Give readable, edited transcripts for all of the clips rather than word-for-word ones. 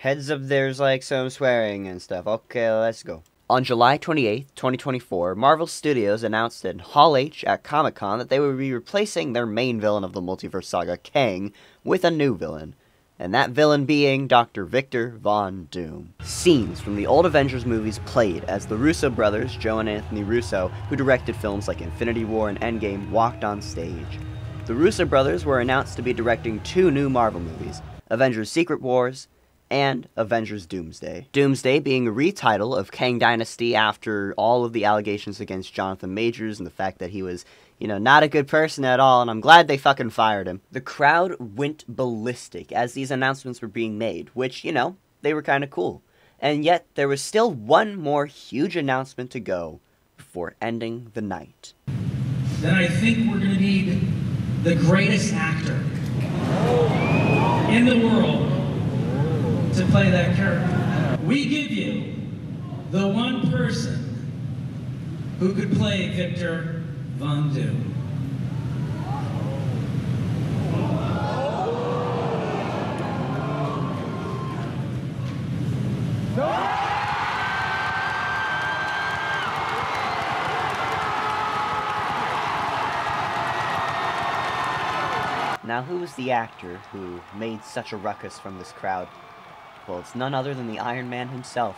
Heads up, there's like some swearing and stuff. Okay, let's go. On July 28th, 2024, Marvel Studios announced in Hall H at Comic-Con that they would be replacing their main villain of the multiverse saga, Kang, with a new villain. And that villain being Dr. Victor Von Doom. Scenes from the old Avengers movies played as the Russo brothers, Joe and Anthony Russo, who directed films like Infinity War and Endgame, walked on stage. The Russo brothers were announced to be directing 2 new Marvel movies, Avengers Secret Wars and Avengers Doomsday. Doomsday being a retitle of Kang Dynasty after all of the allegations against Jonathan Majors and the fact that he was, not a good person at all, and I'm glad they fucking fired him. The crowd went ballistic as these announcements were being made, which, they were kind of cool. And yet, there was still one more huge announcement to go before ending the night. Then I think we're gonna need the greatest actor in the world to play that character. We give you the one person who could play Victor Von Doom. Now, who is the actor who made such a ruckus from this crowd? Well, it's none other than the Iron Man himself,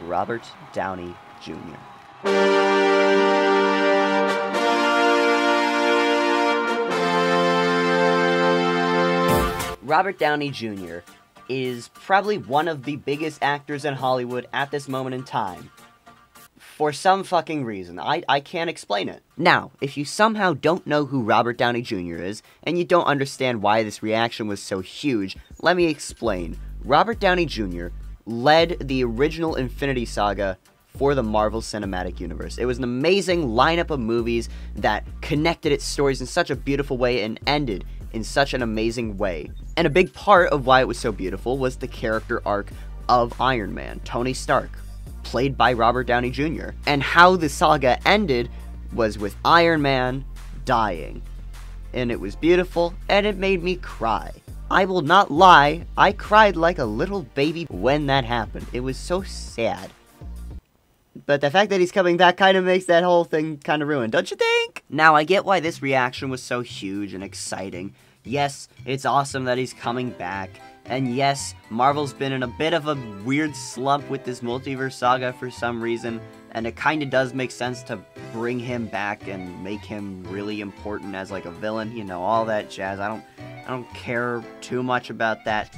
Robert Downey Jr. Robert Downey Jr. is probably one of the biggest actors in Hollywood at this moment in time. For some fucking reason. I can't explain it. Now, if you somehow don't know who Robert Downey Jr. is, and you don't understand why this reaction was so huge, let me explain. Robert Downey Jr. led the original Infinity Saga for the Marvel Cinematic Universe. It was an amazing lineup of movies that connected its stories in such a beautiful way and ended in such an amazing way. And a big part of why it was so beautiful was the character arc of Iron Man, Tony Stark, played by Robert Downey Jr. And how the saga ended was with Iron Man dying. And it was beautiful, and it made me cry. I will not lie, I cried like a little baby when that happened. It was so sad. But the fact that he's coming back kind of makes that whole thing kind of ruined, don't you think? Now, I get why this reaction was so huge and exciting. Yes, it's awesome that he's coming back. And yes, Marvel's been in a bit of a weird slump with this multiverse saga for some reason, and it kind of does make sense to bring him back and make him really important as like a villain, all that jazz. I don't care too much about that,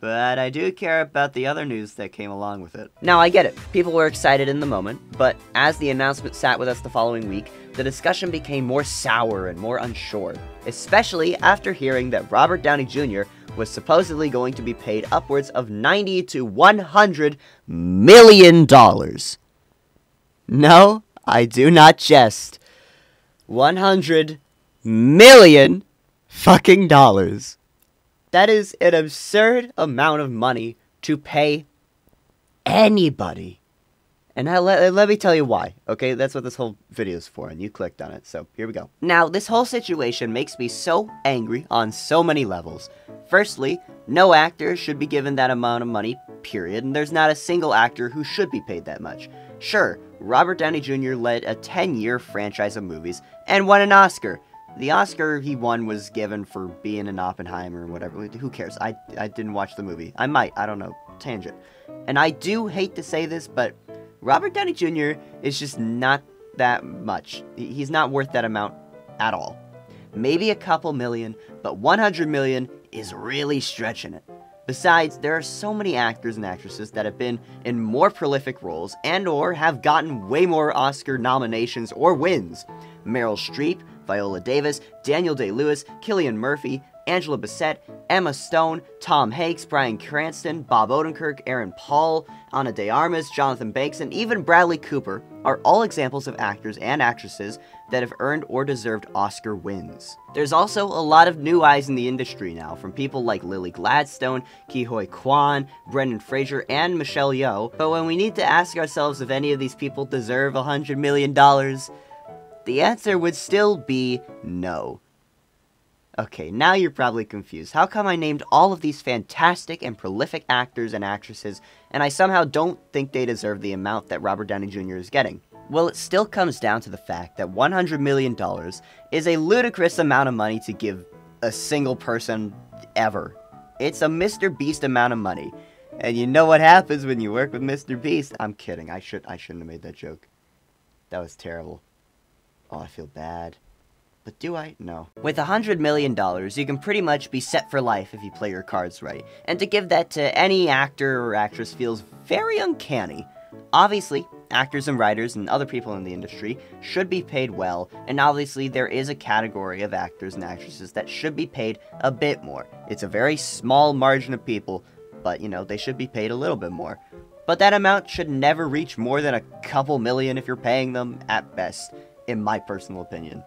but I do care about the other news that came along with it. Now, I get it. People were excited in the moment, but as the announcement sat with us the following week, the discussion became more sour and more unsure, especially after hearing that Robert Downey Jr. was supposedly going to be paid upwards of $90 to $100 million. No, I do not jest. 100 million fucking dollars. That is an absurd amount of money to pay anybody. And let me tell you why, okay? That's what this whole video is for, and you clicked on it, so here we go. Now, this whole situation makes me so angry on so many levels. Firstly, no actor should be given that amount of money, period, and there's not a single actor who should be paid that much. Sure, Robert Downey Jr. led a 10-year franchise of movies and won an Oscar. The Oscar he won was given for being in Oppenheimer or whatever. Who cares? I didn't watch the movie. I might. I don't know. Tangent. And I do hate to say this, but Robert Downey Jr. is just not that much. He's not worth that amount at all. Maybe a couple million, but 100 million is really stretching it. Besides, there are so many actors and actresses that have been in more prolific roles and or have gotten way more Oscar nominations or wins. Meryl Streep, Viola Davis, Daniel Day-Lewis, Cillian Murphy, Angela Bassett, Emma Stone, Tom Hanks, Bryan Cranston, Bob Odenkirk, Aaron Paul, Ana de Armas, Jonathan Banks, and even Bradley Cooper are all examples of actors and actresses that have earned or deserved Oscar wins. There's also a lot of new eyes in the industry now, from people like Lily Gladstone, Ke Huy Quan, Brendan Fraser, and Michelle Yeoh, but when we need to ask ourselves if any of these people deserve $100 million, the answer would still be no. Okay, now you're probably confused. How come I named all of these fantastic and prolific actors and actresses, and I somehow don't think they deserve the amount that Robert Downey Jr. is getting? Well, it still comes down to the fact that $100 million is a ludicrous amount of money to give a single person ever. It's a Mr. Beast amount of money. And you know what happens when you work with Mr. Beast? I'm kidding. I shouldn't have made that joke. That was terrible. Oh, I feel bad. But do I? No. With $100 million, you can pretty much be set for life if you play your cards right. And to give that to any actor or actress feels very uncanny. Obviously, actors and writers and other people in the industry should be paid well, and obviously there is a category of actors and actresses that should be paid a bit more. It's a very small margin of people, but you know, they should be paid a little bit more. But that amount should never reach more than a couple million if you're paying them at best, in my personal opinion.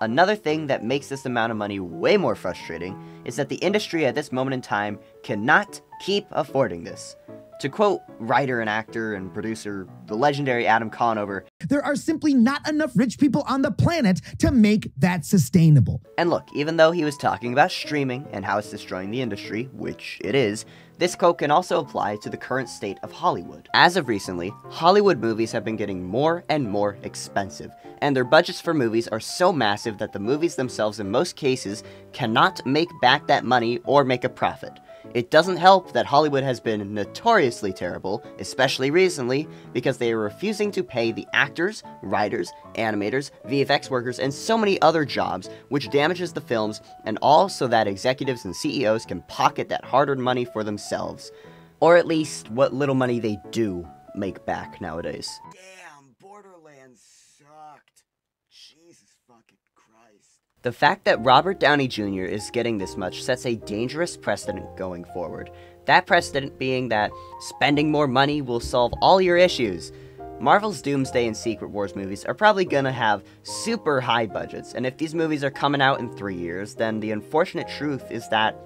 Another thing that makes this amount of money way more frustrating is that the industry at this moment in time cannot keep affording this. To quote writer and actor and producer, the legendary Adam Conover, "There are simply not enough rich people on the planet to make that sustainable." And look, even though he was talking about streaming and how it's destroying the industry, which it is, this quote can also apply to the current state of Hollywood. As of recently, Hollywood movies have been getting more and more expensive, and their budgets for movies are so massive that the movies themselves in most cases cannot make back that money or make a profit. It doesn't help that Hollywood has been notoriously terrible, especially recently, because they are refusing to pay the actors, writers, animators, VFX workers, and so many other jobs, which damages the films, and all so that executives and CEOs can pocket that hard-earned money for themselves. Or at least, what little money they do make back nowadays. Damn, Borderlands sucked. Jesus fucking Christ. The fact that Robert Downey Jr. is getting this much sets a dangerous precedent going forward. That precedent being that spending more money will solve all your issues. Marvel's Doomsday and Secret Wars movies are probably gonna have super high budgets, and if these movies are coming out in 3 years, then the unfortunate truth is that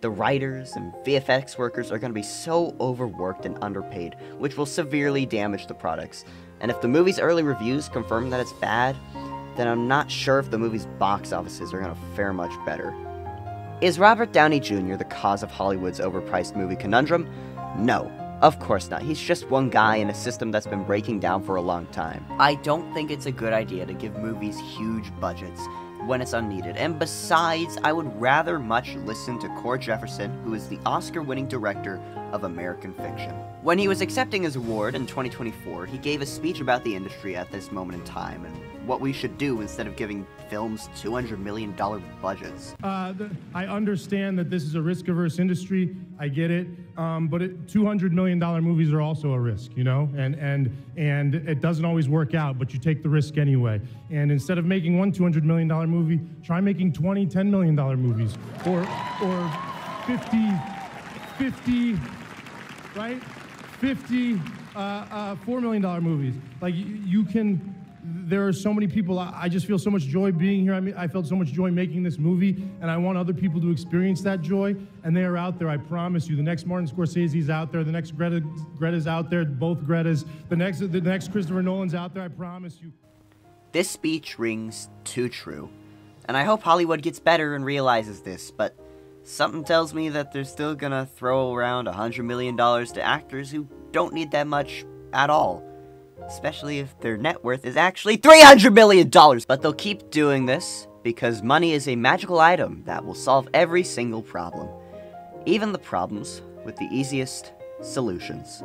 the writers and VFX workers are gonna be so overworked and underpaid, which will severely damage the products. And if the movie's early reviews confirm that it's bad, then I'm not sure if the movie's box offices are gonna fare much better. Is Robert Downey Jr. the cause of Hollywood's overpriced movie conundrum? No, of course not. He's just one guy in a system that's been breaking down for a long time. I don't think it's a good idea to give movies huge budgets when it's unneeded, and besides, I would rather much listen to Core Jefferson, who is the Oscar-winning director of American Fiction. When he was accepting his award in 2024, he gave a speech about the industry at this moment in time, and what we should do instead of giving films $200 million budgets. I understand that this is a risk-averse industry. I get it, but $200 million movies are also a risk, you know, and it doesn't always work out, but you take the risk anyway. And instead of making one $200 million movie, try making 20 $10 million movies, or 50, right? 50 $4 million movies. Like you can. There are so many people, I just feel so much joy being here. I felt so much joy making this movie, and I want other people to experience that joy, and they are out there, I promise you. The next Martin Scorsese's out there, the next Greta's out there, both Greta's, the next Christopher Nolan's out there, I promise you. This speech rings too true, and I hope Hollywood gets better and realizes this, but something tells me that they're still gonna throw around $100 million to actors who don't need that much at all. Especially if their net worth is actually $300 million. But they'll keep doing this because money is a magical item that will solve every single problem. Even the problems with the easiest solutions.